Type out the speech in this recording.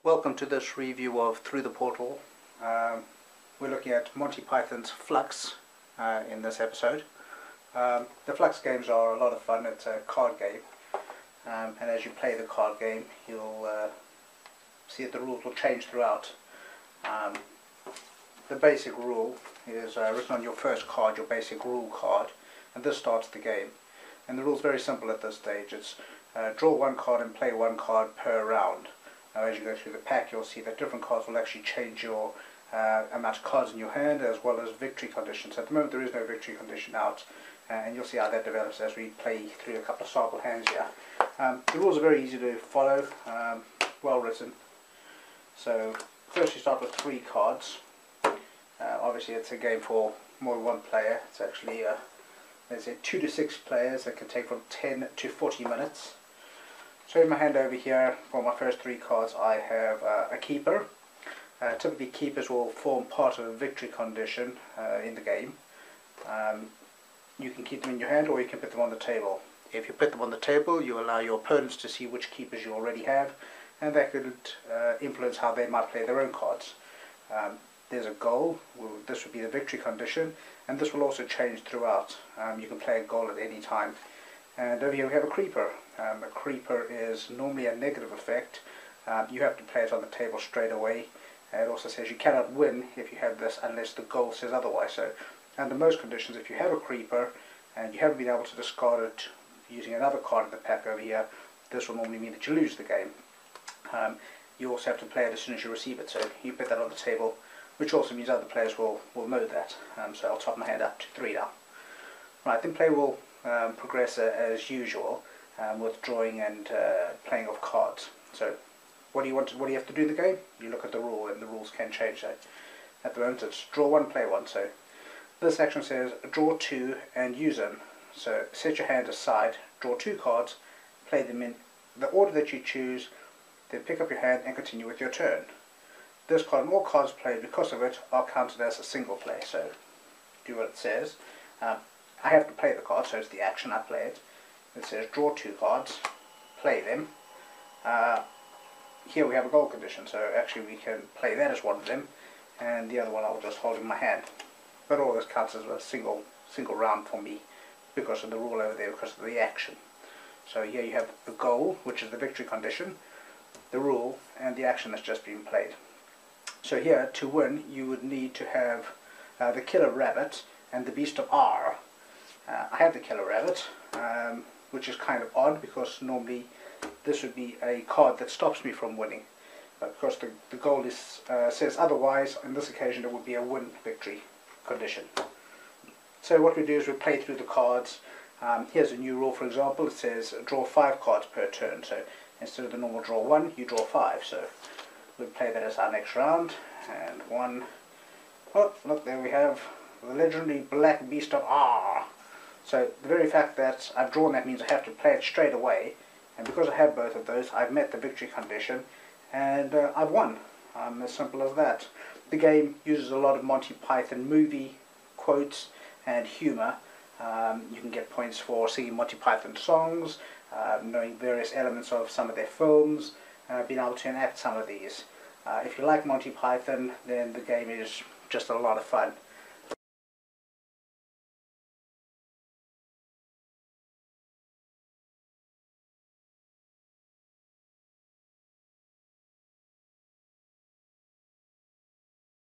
Welcome to this review of Through the Portal. We're looking at Monty Python's Fluxx in this episode. The Fluxx games are a lot of fun. It's a card game, and as you play the card game you'll see that the rules will change throughout. The basic rule is written on your first card, your basic rule card, and this starts the game. And the rule's very simple at this stage. It's draw one card and play one card per round. Now, as you go through the pack, you'll see that different cards will actually change your amount of cards in your hand, as well as victory conditions. At the moment, there is no victory condition out, and you'll see how that develops as we play through a couple of sample hands here. The rules are very easy to follow, well written. So, first you start with 3 cards. Obviously, it's a game for more than one player. It's actually, there's 2 to 6 players that can take from 10 to 40 minutes. So in my hand over here, for my first 3 cards, I have a keeper. Typically keepers will form part of a victory condition in the game. You can keep them in your hand or you can put them on the table. If you put them on the table, you allow your opponents to see which keepers you already have, and that could influence how they might play their own cards. There's a goal. This would be the victory condition, and this will also change throughout. You can play a goal at any time. And over here we have a creeper. A creeper is normally a negative effect. You have to play it on the table straight away. It also says you cannot win if you have this unless the goal says otherwise. So under most conditions, if you have a creeper and you haven't been able to discard it using another card in the pack over here, this will normally mean that you lose the game. You also have to play it as soon as you receive it. So you put that on the table, which also means other players will know that. So I'll top my hand up to 3 now. Right, then play will progress as usual with drawing and playing of cards. So what do you have to do in the game? You look at the rule, and the rules can change. So at the moment it's draw 1, play 1. So this action says draw 2 and use them. So set your hand aside, draw 2 cards, play them in the order that you choose, then pick up your hand and continue with your turn. This card and all cards played because of it are counted as a single play. So do what it says. I have to play the card, so it's the action, I play it. It says draw 2 cards, play them. Here we have a goal condition, so actually we can play that as one of them, and the other one I'll just hold in my hand. But all this counts as a single round for me because of the rule over there, because of the action. So here you have the goal, which is the victory condition, the rule, and the action that's just been played. So here, to win, you would need to have the killer rabbit and the beast of R. I have the killer rabbit, which is kind of odd because normally this would be a card that stops me from winning. But because the goal is, says otherwise, on this occasion it would be a win victory condition. So what we do is we play through the cards. Here's a new rule, for example. It says draw 5 cards per turn. So instead of the normal draw 1, you draw 5. So we'll play that as our next round. And 1. Oh, look, there we have the legendary black beast of R. So the very fact that I've drawn that means I have to play it straight away, and because I have both of those, I've met the victory condition, and I've won. As simple as that. The game uses a lot of Monty Python movie quotes and humour. You can get points for singing Monty Python songs, knowing various elements of some of their films, being able to enact some of these. If you like Monty Python, then the game is just a lot of fun.